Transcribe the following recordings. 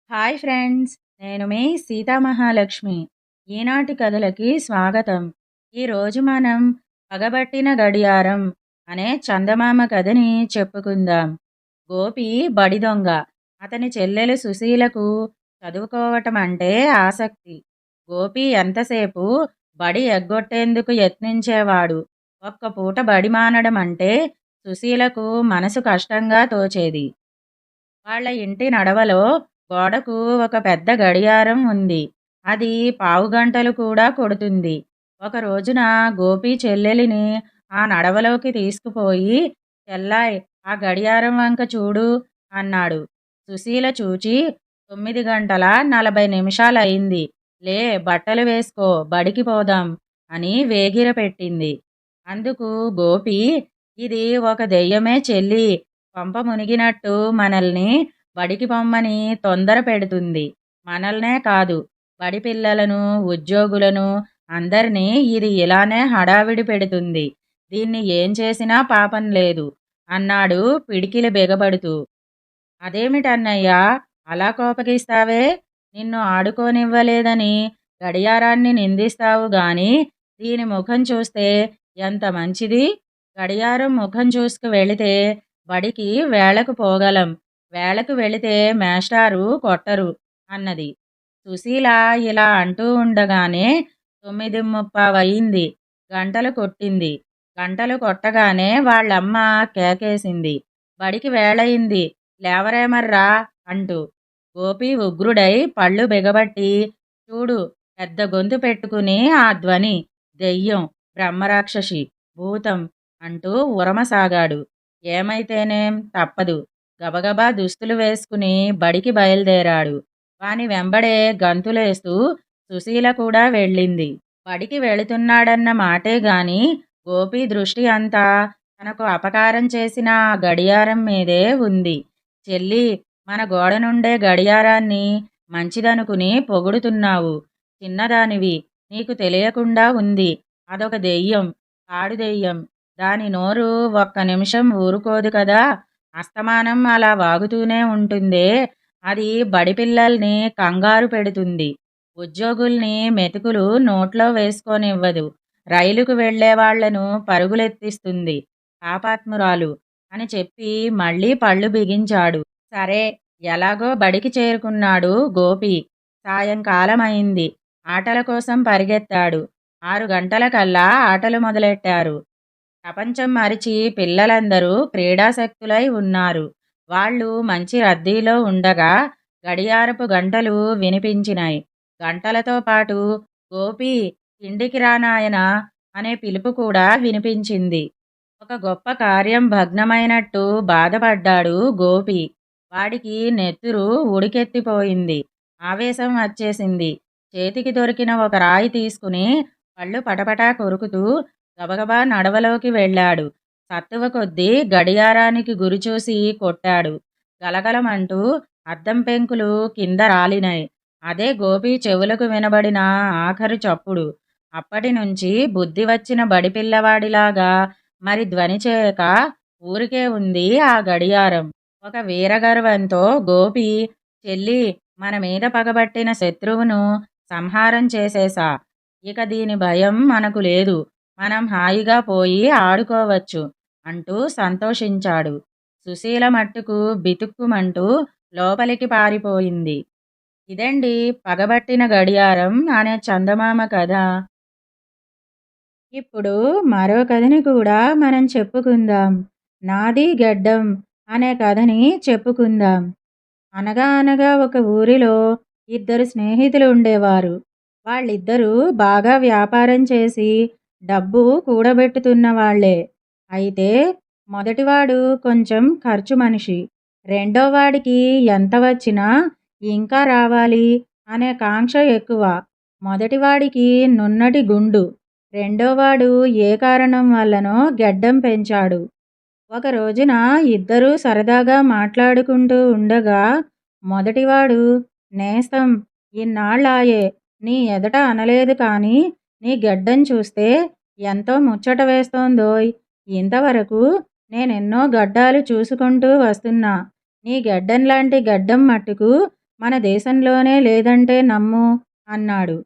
Hi friends, నేను మీ సీతామహాలక్ష్మి. ఈనాటి కథలకి స్వాగతం. ఈరోజు మనం పగబట్టిన గడియారం అనే చందమామ కథని చెప్పుకుందాం. గోపి బడి దొంగ. అతని చెల్లెలు సుశీలకు చదువుకోవటం అంటే ఆసక్తి. గోపి ఎంతసేపు బడి ఎగ్గొట్టేందుకు యత్నించేవాడు. ఒక్క పూట బడి మానడం అంటే సుశీలకు మనసు కష్టంగా తోచేది. వాళ్ళ ఇంటి నడవలో గోడకు ఒక పెద్ద గడియారం ఉంది. అది పావుగంటలు కూడా కొడుతుంది. ఒక రోజున గోపి చెల్లెలిని ఆ నడవలోకి తీసుకుపోయి, "చెల్లాయ్, ఆ గడియారం వంక చూడు" అన్నాడు. సుశీల చూచి, 9 గంటల 40 నిమిషాలయింది. లే, బట్టలు వేసుకో, బడికి పోదాం అని వేగిర పెట్టింది. అందుకు గోపి, "ఇది ఒక దెయ్యమే చెల్లి, కొంప మునిగినట్టు మనల్ని బడికి పొమ్మని తొందర పెడుతుంది. మనల్నే కాదు, బడి పిల్లలను, ఉద్యోగులను అందరినీ ఇది ఇలానే హడావిడి పెడుతుంది. దీన్ని ఏం చేసినా పాపం లేదు" అన్నాడు పిడికిలి బిగబడుతూ. "అదేమిటన్నయ్యా, అలా కోపగిస్తావే? నిన్ను ఆడుకోనివ్వలేదని గడియారాన్ని నిందిస్తావు గాని, దీని ముఖం చూస్తే ఎంత మంచిది. గడియారం ముఖం చూసుకు వెళితే బడికి వేళకు పోగలం. వేళకు వెళితే మేస్టారు కొట్టరు" అన్నది. సుశీల ఇలా అంటూ ఉండగానే 9:15 గంటలు కొట్టింది. గంటలు కొట్టగానే వాళ్ళమ్మ కేకేసింది, "బడికి వేళయింది, లేవరేమర్రా" అంటూ. గోపి ఉగ్రుడై పళ్ళు బిగబట్టి, "చూడు, పెద్ద గొంతు పెట్టుకుని ఆ ధ్వని దెయ్యం, బ్రహ్మరాక్షసి, భూతం" అంటూ ఉరమసాగాడు. ఏమైతేనేం, తప్పదు. గబగబా దుస్తులు వేసుకుని బడికి బయలుదేరాడు. వాని వెంబడే గంతులేస్తూ సుశీల కూడా వెళ్ళింది. బడికి వెళుతున్నాడన్న మాటే గాని గోపి దృష్టి అంతా తనకు అపకారం చేసిన ఆ గడియారం మీదే ఉంది. "చెల్లి, మన గోడ నుండే గడియారాన్ని మంచిదనుకుని పొగుడుతున్నావు. చిన్నదానివి, నీకు తెలియకుండా ఉంది. అదొక దెయ్యం, పాడు దెయ్యం. దాని నోరు ఒక్క నిమిషం ఊరుకోదు కదా. అస్తమానం అలా వాగుతూనే ఉంటుందే. అది బడి పిల్లల్ని కంగారు పెడుతుంది. ఉద్యోగుల్ని మెతుకులు నోట్లో వేసుకోనివ్వదు. రైలుకు వెళ్లేవాళ్లను పరుగులెత్తిస్తుంది. పాపాత్మురాలు" అని చెప్పి మళ్ళీ పళ్ళు బిగించాడు. సరే, ఎలాగో బడికి చేరుకున్నాడు గోపి. సాయంకాలమైంది. ఆటల కోసం పరిగెత్తాడు. 6 గంటలకల్లా ఆటలు మొదలెట్టారు. ప్రపంచం మరిచి పిల్లలందరూ క్రీడాసక్తులై ఉన్నారు. వాళ్ళు మంచి రద్దీలో ఉండగా గడియారపు గంటలు వినిపించినాయి. గంటలతో పాటు "గోపీ, తిండికి రా నాయనా" అనే పిలుపు కూడా వినిపించింది. ఒక గొప్ప కార్యం భగ్నమైనట్టు బాధపడ్డాడు గోపి. వాడికి నెత్తురు ఉడికెత్తిపోయింది. ఆవేశం వచ్చేసింది. చేతికి దొరికిన ఒక రాయి తీసుకుని పళ్ళు పటపటా కొరుకుతూ గబగబా నడవలోకి వెళ్ళాడు. సత్తువ కొద్దీ గడియారానికి గురిచూసి కొట్టాడు. గలగలమంటూ అద్దం పెంకులు కింద రాలినాయి. అదే గోపి చెవులకు వినబడిన ఆఖరు చప్పుడు. అప్పటినుంచి బుద్ధి వచ్చిన బడి పిల్లవాడిలాగా మరి ధ్వని చేయక ఊరికే ఉంది ఆ గడియారం. ఒక వీరగర్వంతో గోపి, "చెల్లి, మన మీద పగబట్టిన శత్రువును సంహారం చేసేశా. ఇక దీని భయం మనకు లేదు. మనం హాయిగా పోయి ఆడుకోవచ్చు" అంటూ సంతోషించాడు. సుశీల మట్టుకు బితుక్కుమంటూ లోపలికి పారిపోయింది. ఇదండి పగబట్టిన గడియారం అనే చందమామ కథ. ఇప్పుడు మరో కథని కూడా మనం చెప్పుకుందాం. నాది గడ్డం అనే కథని చెప్పుకుందాం. అనగా అనగా ఒక ఊరిలో 2 స్నేహితులు ఉండేవారు. వాళ్ళిద్దరూ బాగా వ్యాపారం చేసి డబ్బు కూడబెట్టుతున్న వాళ్లే. అయితే మొదటివాడు కొంచెం ఖర్చు మనిషి. రెండోవాడికి ఎంత వచ్చినా ఇంకా రావాలి అనే కాంక్ష ఎక్కువ. మొదటివాడికి నున్నటి గుండు. రెండోవాడు ఏ కారణం వల్లనో గెడ్డం పెంచాడు. ఒక రోజున ఇద్దరూ సరదాగా మాట్లాడుకుంటూ ఉండగా మొదటివాడు, "నేస్తం, ఇన్నాళ్ళాయే నీ ఎదుట అనలేదు కానీ నీ గెడ్డం చూస్తే ఎంతో ముచ్చట వేస్తోందోయ్. ఇంతవరకు నేనెన్నో గడ్డాలు చూసుకుంటూ వస్తున్నా. నీ గెడ్డంలాంటి గడ్డం మట్టుకు మన దేశంలోనే లేదంటే నమ్ము అన్నాడు.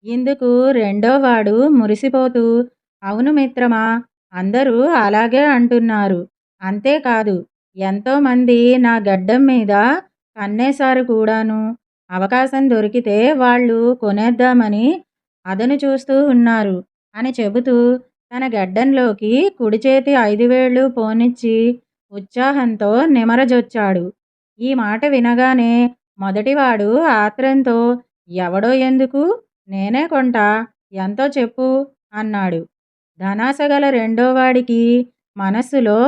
ఇందుకు రెండోవాడు మురిసిపోతూ, అవును మిత్రమా, అందరూ అలాగే అంటున్నారు. అంతేకాదు ఎంతోమంది నా గడ్డం మీద కన్నేశారు కూడాను. అవకాశం దొరికితే వాళ్ళు కొనేద్దామని అదను చూస్తూ ఉన్నారు అని చెబుతూ తన గడ్డంలోకి కుడి చేతి 5 వేళ్ళు పోనిచ్చి ఉత్సాహంతో నిమరజొచ్చాడు. ఈ మాట వినగానే మొదటివాడు ఆత్రంతో, ఎవడో ఎందుకు, నేనే కొంటా, ఎంతో చెప్పు అన్నాడు. ధనాశగల రెండోవాడికి మనస్సులో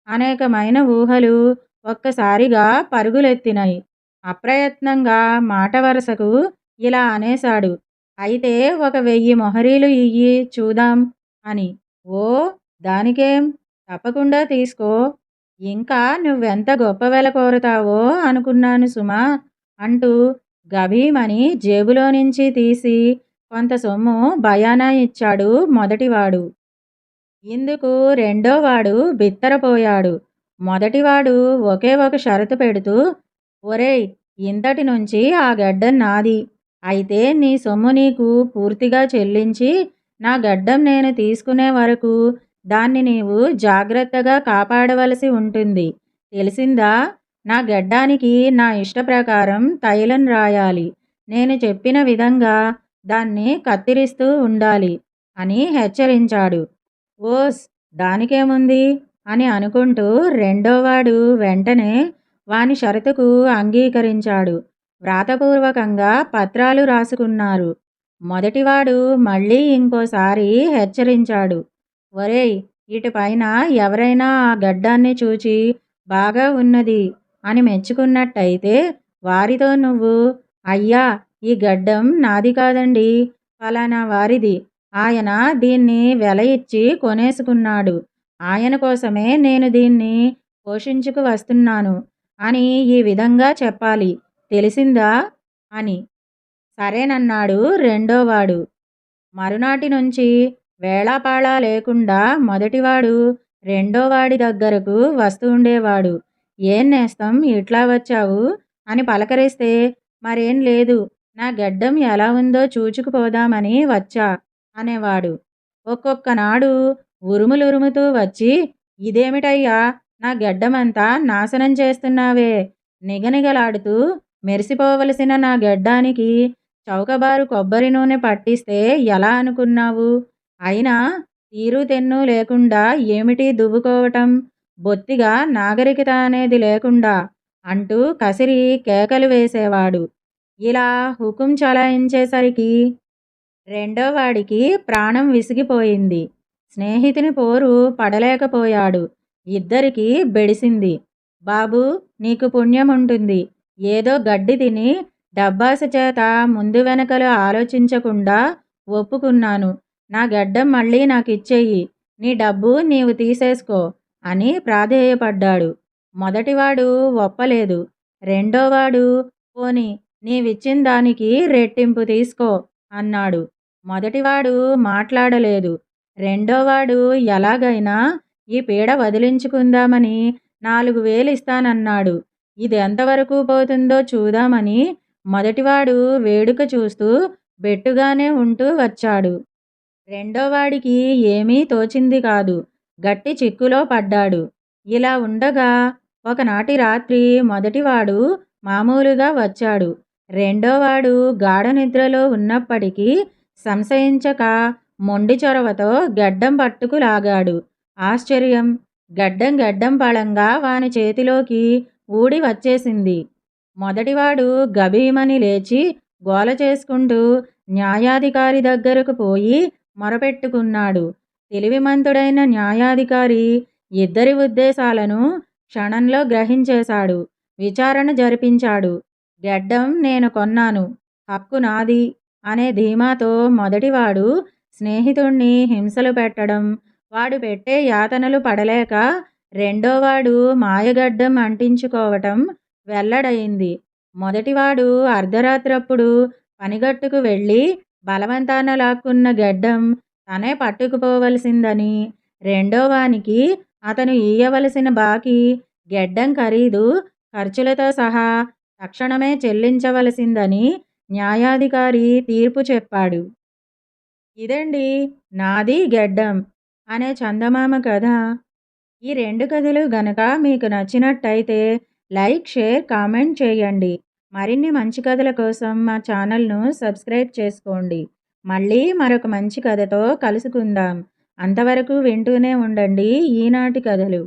అనేకమైన ఊహలు ఒక్కసారిగా పరుగులెత్తినాయి. అప్రయత్నంగా మాట వరసకు ఇలా అనేశాడు, అయితే ఒక 1000 మొహరీలు ఇయ్యి చూదాం అని. ఓ, దానికేం, తప్పకుండా తీసుకో. ఇంకా నువ్వెంత గొప్ప వెల కోరతావో అనుకున్నాను సుమా అంటూ గభీమని జేబులోనుంచి తీసి కొంత సొమ్ము భయానా ఇచ్చాడు మొదటివాడు. ఇందుకు రెండోవాడు బిత్తరపోయాడు. మొదటివాడు ఒకే ఒక షరతు పెడుతూ, ఒరేయ్, ఇంతటి నుంచి ఆ గడ్డం నాది. అయితే నీ సొమ్ము నీకు పూర్తిగా చెల్లించి నా గడ్డం నేను తీసుకునే వరకు దాన్ని నీవు జాగ్రత్తగా కాపాడవలసి ఉంటుంది. తెలిసిందా? నా గడ్డానికి నా ఇష్టప్రకారం తైలం రాయాలి. నేను చెప్పిన విధంగా దాన్ని కత్తిరిస్తూ ఉండాలి అని హెచ్చరించాడు. ఓస్, దానికేముంది అని అనుకుంటూ రెండోవాడు వెంటనే వాని షరతుకు అంగీకరించాడు. వ్రాతపూర్వకంగా పత్రాలు రాసుకున్నారు. మొదటివాడు మళ్ళీ ఇంకోసారి హెచ్చరించాడు. ఒరేయ్, ఇటుపైన ఎవరైనా ఆ గడ్డాన్ని చూచి బాగా ఉన్నది అని మెచ్చుకున్నట్టయితే వారితో నువ్వు, అయ్యా, ఈ గడ్డం నాది కాదండి, ఫలానా వారిది, ఆయన దీన్ని వెల ఇచ్చి కొనేసుకున్నాడు, ఆయన కోసమే నేను దీన్ని పోషించుకు వస్తున్నాను అని ఈ విధంగా చెప్పాలి. తెలిసిందా అని. సరేనన్నాడు రెండోవాడు. మరునాటి నుంచి వేళాపాళా లేకుండా మొదటివాడు రెండోవాడి దగ్గరకు వస్తూ ఉండేవాడు. ఏం నేస్తం ఇట్లా వచ్చావు అని పలకరిస్తే, మరేం లేదు, నా గడ్డం ఎలా ఉందో చూచుకుపోదామని వచ్చా అనేవాడు. ఒక్కొక్కనాడు ఉరుములురుముతూ వచ్చి, ఇదేమిటయ్యా, నా గడ్డమంతా నాశనం చేస్తున్నావే, నిగనిగలాడుతూ మెరిసిపోవలసిన నా గడ్డానికి చౌకబారు కొబ్బరి నూనె పట్టిస్తే ఎలా అనుకున్నావు? అయినా తీరు తెన్ను లేకుండా ఏమిటి దువ్వుకోవటం, బొత్తిగా నాగరికత అనేది లేకుండా అంటూ కసిరి కేకలు వేసేవాడు. ఇలా హుకుం చలాయించేసరికి రెండోవాడికి ప్రాణం విసిగిపోయింది. స్నేహితుని పోరు పడలేకపోయాడు. ఇద్దరికీ బెడిసింది. బాబూ, నీకు పుణ్యముంటుంది. ఏదో గడ్డి తిని డబ్బాస చేత ముందు వెనకలు ఆలోచించకుండా ఒప్పుకున్నాను. నా గడ్డం మళ్ళీ నాకిచ్చెయ్యి. నీ డబ్బు నీవు తీసేసుకో అని ప్రాధేయపడ్డాడు. మొదటివాడు ఒప్పలేదు. రెండోవాడు, పోనీ నీవిచ్చిన దానికి రెట్టింపు తీసుకో అన్నాడు. మొదటివాడు మాట్లాడలేదు. రెండోవాడు ఎలాగైనా ఈ పీడ వదిలించుకుందామని 4000 ఇస్తానన్నాడు. ఇది ఎంతవరకు పోతుందో చూద్దామని మొదటివాడు వేడుక చూస్తూ బెట్టుగానే ఉంటూ వచ్చాడు. రెండోవాడికి ఏమీ తోచింది కాదు. గట్టి చిక్కులో పడ్డాడు. ఇలా ఉండగా ఒకనాటి రాత్రి మొదటివాడు మామూలుగా వచ్చాడు. రెండోవాడు గాఢ నిద్రలో ఉన్నప్పటికీ సంశయించక మొండి చొరవతో గడ్డం పట్టుకు లాగాడు. ఆశ్చర్యం! గడ్డం పళంగా వాని చేతిలోకి ఊడి వచ్చేసింది. మొదటివాడు గభీమని లేచి గోల చేసుకుంటూ న్యాయాధికారి దగ్గరకు పోయి మొరపెట్టుకున్నాడు. తెలివిమంతుడైన న్యాయాధికారి ఇద్దరి ఉద్దేశాలను క్షణంలో గ్రహించేశాడు. విచారణ జరిపించాడు. గడ్డం నేను కొన్నాను, హక్కు నాది అనే ధీమాతో మొదటివాడు స్నేహితుణ్ణి హింసలు పెట్టడం, వాడు పెట్టే యాతనలు పడలేక రెండోవాడు మాయగడ్డం అంటించుకోవటం వెల్లడయింది. మొదటివాడు అర్ధరాత్రప్పుడు పనిగట్టుకు వెళ్ళి బలవంతాన లాక్కున్న గడ్డం తనే పట్టుకుపోవలసిందని, రెండోవానికి అతను ఇయ్యవలసిన బాకీ గెడ్డం ఖరీదు ఖర్చులతో సహా తక్షణమే చెల్లించవలసిందని న్యాయాధికారి తీర్పు చెప్పాడు. ఇదండి 'నాది గెడ్డం' అనే చందమామ కథ. ఈ 2 కథలు గనక మీకు నచ్చినట్టయితే లైక్, షేర్, కామెంట్ చేయండి. మరిన్ని మంచి కథల కోసం మా ఛానల్‌ను సబ్స్క్రైబ్ చేసుకోండి. మళ్ళీ మరొక మంచి కథతో కలుసుకుందాం. అంతవరకు వింటూనే ఉండండి ఈనాటి కథలు.